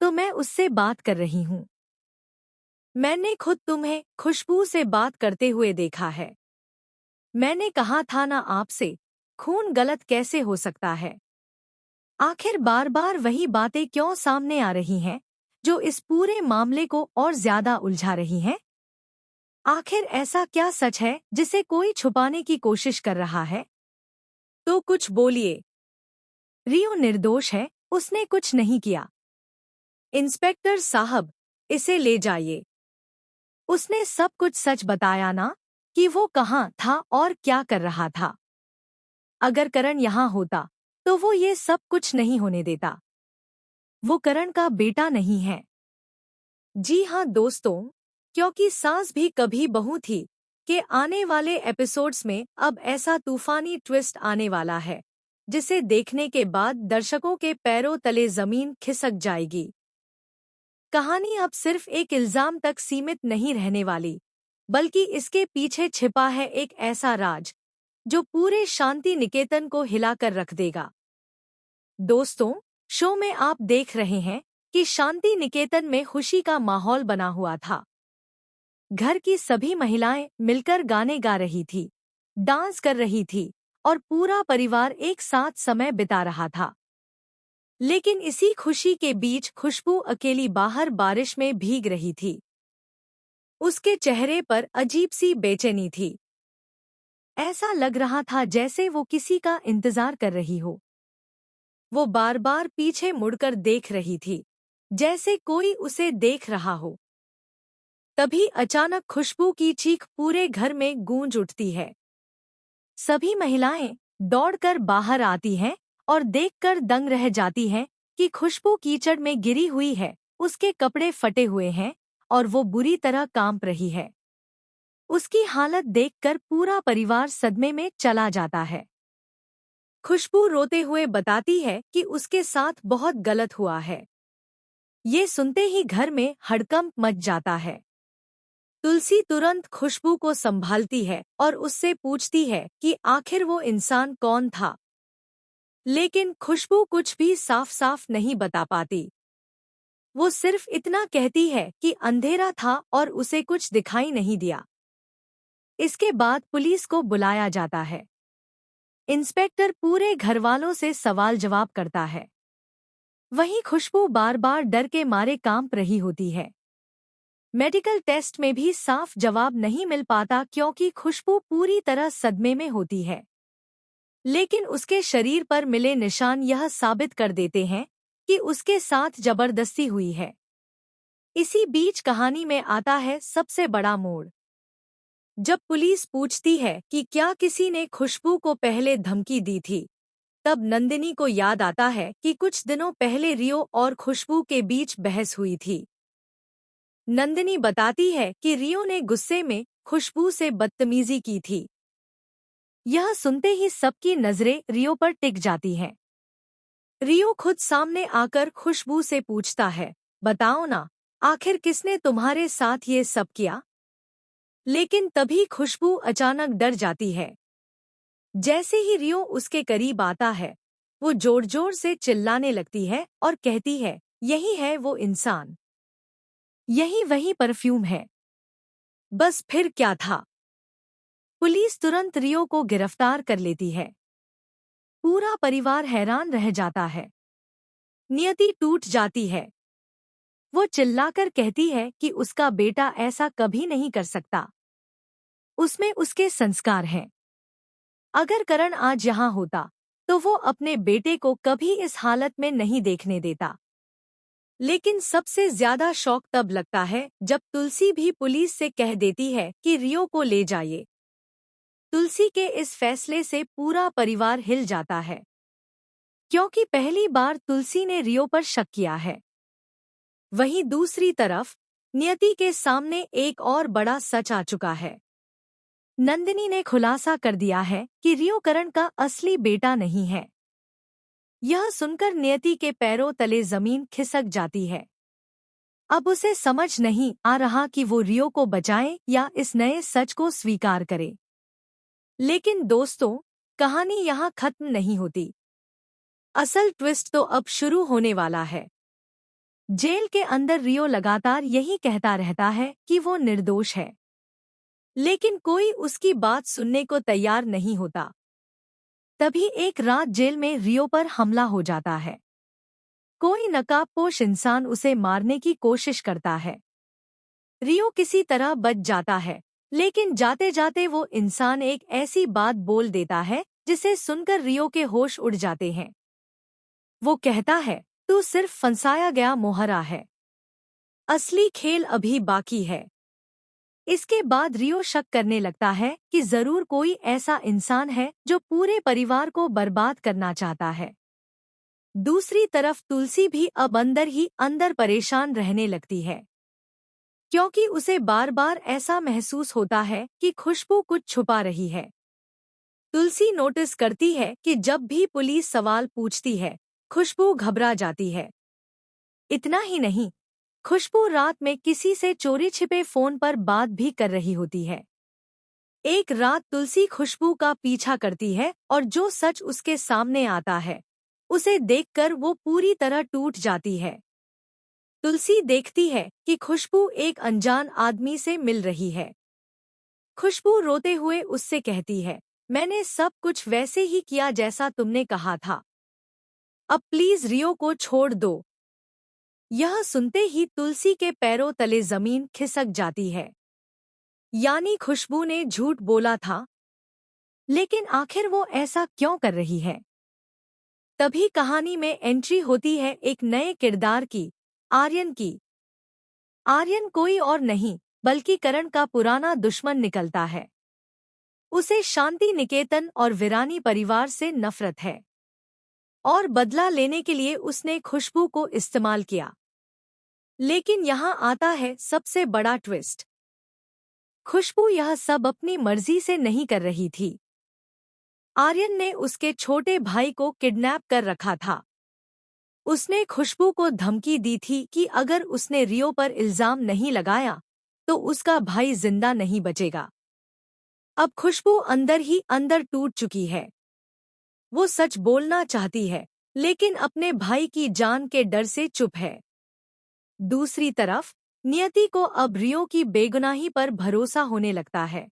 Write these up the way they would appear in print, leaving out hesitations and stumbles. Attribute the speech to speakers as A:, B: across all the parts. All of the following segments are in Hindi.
A: तो मैं उससे बात कर रही हूँ। मैंने खुद तुम्हें खुशबू से बात करते हुए देखा है। मैंने कहा था ना आपसे, खून गलत कैसे हो सकता है। आखिर बार बार वही बातें क्यों सामने आ रही हैं, जो इस पूरे मामले को और ज्यादा उलझा रही हैं? आखिर ऐसा क्या सच है जिसे कोई छुपाने की कोशिश कर रहा है? तो कुछ बोलिए। रियो निर्दोष है, उसने कुछ नहीं किया। इंस्पेक्टर साहब, इसे ले जाइए। उसने सब कुछ सच बताया ना, कि वो कहाँ था और क्या कर रहा था। अगर करण यहाँ होता तो वो ये सब कुछ नहीं होने देता। वो करण का बेटा नहीं है। जी हाँ दोस्तों, क्योंकि सास भी कभी बहू थी के आने वाले एपिसोड्स में अब ऐसा तूफानी ट्विस्ट आने वाला है, जिसे देखने के बाद दर्शकों के पैरों तले जमीन खिसक जाएगी। कहानी अब सिर्फ एक इल्जाम तक सीमित नहीं रहने वाली, बल्कि इसके पीछे छिपा है एक ऐसा राज जो पूरे शांति निकेतन को हिलाकर रख देगा। दोस्तों, शो में आप देख रहे हैं कि शांति निकेतन में खुशी का माहौल बना हुआ था। घर की सभी महिलाएं मिलकर गाने गा रही थी, डांस कर रही थी और पूरा परिवार एक साथ समय बिता रहा था। लेकिन इसी खुशी के बीच खुशबू अकेली बाहर बारिश में भीग रही थी। उसके चेहरे पर अजीब सी बेचैनी थी। ऐसा लग रहा था जैसे वो किसी का इंतजार कर रही हो। वो बार बार पीछे मुड़कर देख रही थी, जैसे कोई उसे देख रहा हो। तभी अचानक खुशबू की चीख पूरे घर में गूंज उठती है। सभी महिलाएं दौड़कर बाहर आती हैं और देखकर दंग रह जाती हैं कि खुशबू कीचड़ में गिरी हुई है, उसके कपड़े फटे हुए हैं और वो बुरी तरह कांप रही है। उसकी हालत देखकर पूरा परिवार सदमे में चला जाता है। खुशबू रोते हुए बताती है कि उसके साथ बहुत गलत हुआ है। ये सुनते ही घर में हड़कंप मच जाता है। तुलसी तुरंत खुशबू को संभालती है और उससे पूछती है कि आखिर वो इंसान कौन था। लेकिन खुशबू कुछ भी साफ साफ नहीं बता पाती। वो सिर्फ इतना कहती है कि अंधेरा था और उसे कुछ दिखाई नहीं दिया। इसके बाद पुलिस को बुलाया जाता है। इंस्पेक्टर पूरे घरवालों से सवाल जवाब करता है। वहीं खुशबू बार बार डर के मारे कांप रही होती है। मेडिकल टेस्ट में भी साफ जवाब नहीं मिल पाता क्योंकि खुशबू पूरी तरह सदमे में होती है। लेकिन उसके शरीर पर मिले निशान यह साबित कर देते हैं कि उसके साथ जबरदस्ती हुई है। इसी बीच कहानी में आता है सबसे बड़ा मोड़। जब पुलिस पूछती है कि क्या किसी ने खुशबू को पहले धमकी दी थी, तब नंदिनी को याद आता है कि कुछ दिनों पहले रियो और खुशबू के बीच बहस हुई थी। नंदिनी बताती है कि रियो ने गुस्से में खुशबू से बदतमीजी की थी। यह सुनते ही सबकी नजरें रियो पर टिक जाती हैं। रियो खुद सामने आकर खुशबू से पूछता है, बताओ ना, आखिर किसने तुम्हारे साथ ये सब किया? लेकिन तभी खुशबू अचानक डर जाती है। जैसे ही रियो उसके करीब आता है, वो जोर जोर से चिल्लाने लगती है और कहती है, यही है वो इंसान, यही वही परफ्यूम है। बस फिर क्या था? पुलिस तुरंत रियो को गिरफ्तार कर लेती है। पूरा परिवार हैरान रह जाता है। नियति टूट जाती है। वो चिल्लाकर कहती है कि उसका बेटा ऐसा कभी नहीं कर सकता। उसमें उसके संस्कार हैं। अगर करण आज यहाँ होता तो वो अपने बेटे को कभी इस हालत में नहीं देखने देता। लेकिन सबसे ज्यादा शौक तब लगता है जब तुलसी भी पुलिस से कह देती है कि रियो को ले जाइए। तुलसी के इस फैसले से पूरा परिवार हिल जाता है, क्योंकि पहली बार तुलसी ने रियो पर शक किया है। वहीं दूसरी तरफ नियति के सामने एक और बड़ा सच आ चुका है। नंदिनी ने खुलासा कर दिया है कि रियो करण का असली बेटा नहीं है। यह सुनकर नियति के पैरों तले जमीन खिसक जाती है। अब उसे समझ नहीं आ रहा कि वो रियो को बचाए या इस नए सच को स्वीकार करे। लेकिन दोस्तों, कहानी यहाँ खत्म नहीं होती। असल ट्विस्ट तो अब शुरू होने वाला है। जेल के अंदर रियो लगातार यही कहता रहता है कि वो निर्दोष है, लेकिन कोई उसकी बात सुनने को तैयार नहीं होता। तभी एक रात जेल में रियो पर हमला हो जाता है। कोई नकाबपोश इंसान उसे मारने की कोशिश करता है। रियो किसी तरह बच जाता है, लेकिन जाते जाते वो इंसान एक ऐसी बात बोल देता है जिसे सुनकर रियो के होश उड़ जाते हैं। वो कहता है, तू सिर्फ फंसाया गया मोहरा है, असली खेल अभी बाकी है। इसके बाद रियो शक करने लगता है कि जरूर कोई ऐसा इंसान है जो पूरे परिवार को बर्बाद करना चाहता है। दूसरी तरफ तुलसी भी अब अंदर ही अंदर परेशान रहने लगती है, क्योंकि उसे बार बार ऐसा महसूस होता है कि खुशबू कुछ छुपा रही है। तुलसी नोटिस करती है कि जब भी पुलिस सवाल पूछती है, खुशबू घबरा जाती है। इतना ही नहीं, खुशबू रात में किसी से चोरी छिपे फोन पर बात भी कर रही होती है। एक रात तुलसी खुशबू का पीछा करती है और जो सच उसके सामने आता है, उसे देखकर वो पूरी तरह टूट जाती है। तुलसी देखती है कि खुशबू एक अनजान आदमी से मिल रही है। खुशबू रोते हुए उससे कहती है, मैंने सब कुछ वैसे ही किया जैसा तुमने कहा था। अब प्लीज रियो को छोड़ दो। यह सुनते ही तुलसी के पैरों तले जमीन खिसक जाती है। यानी खुशबू ने झूठ बोला था, लेकिन आखिर वो ऐसा क्यों कर रही है? तभी कहानी में एंट्री होती है एक नए किरदार की, आर्यन की। आर्यन कोई और नहीं बल्कि करण का पुराना दुश्मन निकलता है। उसे शांति निकेतन और वीरानी परिवार से नफरत है, और बदला लेने के लिए उसने खुशबू को इस्तेमाल किया। लेकिन यहाँ आता है सबसे बड़ा ट्विस्ट। खुशबू यह सब अपनी मर्जी से नहीं कर रही थी। आर्यन ने उसके छोटे भाई को किडनैप कर रखा था। उसने खुशबू को धमकी दी थी कि अगर उसने रियो पर इल्जाम नहीं लगाया तो उसका भाई जिंदा नहीं बचेगा। अब खुशबू अंदर ही अंदर टूट चुकी है। वो सच बोलना चाहती है, लेकिन अपने भाई की जान के डर से चुप है। दूसरी तरफ नियति को अब रियो की बेगुनाही पर भरोसा होने लगता है।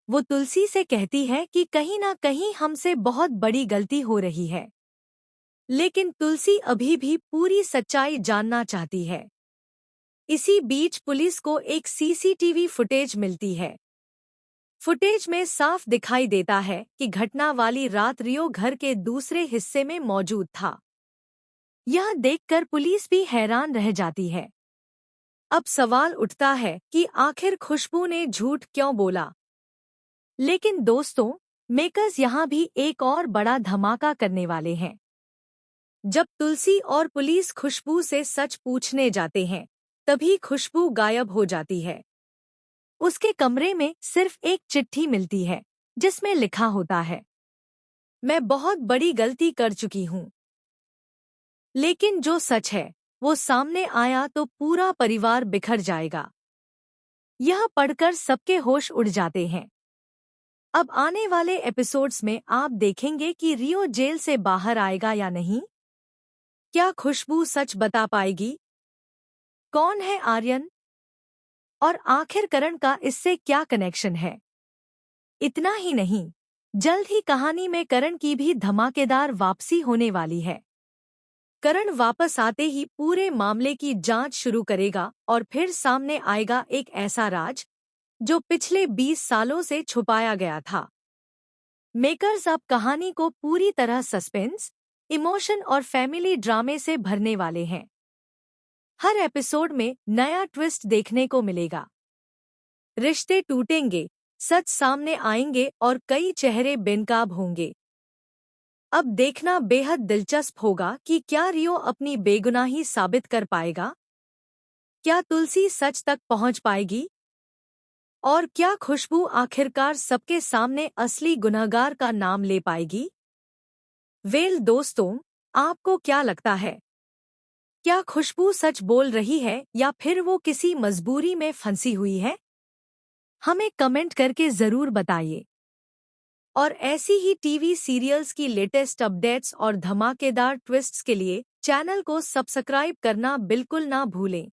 A: वो तुलसी से कहती है कि कहीं ना कहीं हमसे बहुत बड़ी गलती हो रही है, लेकिन तुलसी अभी भी पूरी सच्चाई जानना चाहती है। इसी बीच पुलिस को एक सीसीटीवी फुटेज मिलती है। फुटेज में साफ दिखाई देता है कि घटना वाली रात रियो घर के दूसरे हिस्से में मौजूद था। यह देखकर पुलिस भी हैरान रह जाती है। अब सवाल उठता है कि आखिर खुशबू ने झूठ क्यों बोला। लेकिन दोस्तों, मेकर्स यहाँ भी एक और बड़ा धमाका करने वाले हैं। जब तुलसी और पुलिस खुशबू से सच पूछने जाते हैं, तभी खुशबू गायब हो जाती है। उसके कमरे में सिर्फ एक चिट्ठी मिलती है, जिसमें लिखा होता है, मैं बहुत बड़ी गलती कर चुकी हूँ। लेकिन जो सच है वो सामने आया तो पूरा परिवार बिखर जाएगा। यह पढ़कर सबके होश उड़ जाते हैं। अब आने वाले एपिसोड्स में आप देखेंगे कि रियो जेल से बाहर आएगा या नहीं। क्या खुशबू सच बता पाएगी? कौन है आर्यन? और आखिर करण का इससे क्या कनेक्शन है? इतना ही नहीं, जल्द ही कहानी में करण की भी धमाकेदार वापसी होने वाली है। करण वापस आते ही पूरे मामले की जांच शुरू करेगा और फिर सामने आएगा एक ऐसा राज जो पिछले 20 सालों से छुपाया गया था। मेकर्स अब कहानी को पूरी तरह सस्पेंस, इमोशन और फैमिली ड्रामे से भरने वाले हैं। हर एपिसोड में नया ट्विस्ट देखने को मिलेगा। रिश्ते टूटेंगे, सच सामने आएंगे और कई चेहरे बेनकाब होंगे। अब देखना बेहद दिलचस्प होगा कि क्या रियो अपनी बेगुनाही साबित कर पाएगा? क्या तुलसी सच तक पहुंच पाएगी? और क्या खुशबू आखिरकार सबके सामने असली गुनहगार का नाम ले पाएगी? दोस्तों, आपको क्या लगता है? क्या खुशबू सच बोल रही है या फिर वो किसी मजबूरी में फंसी हुई है? हमें कमेंट करके जरूर बताइए। और ऐसी ही टीवी सीरियल्स की लेटेस्ट अपडेट्स और धमाकेदार ट्विस्ट्स के लिए चैनल को सब्सक्राइब करना बिल्कुल ना भूलें।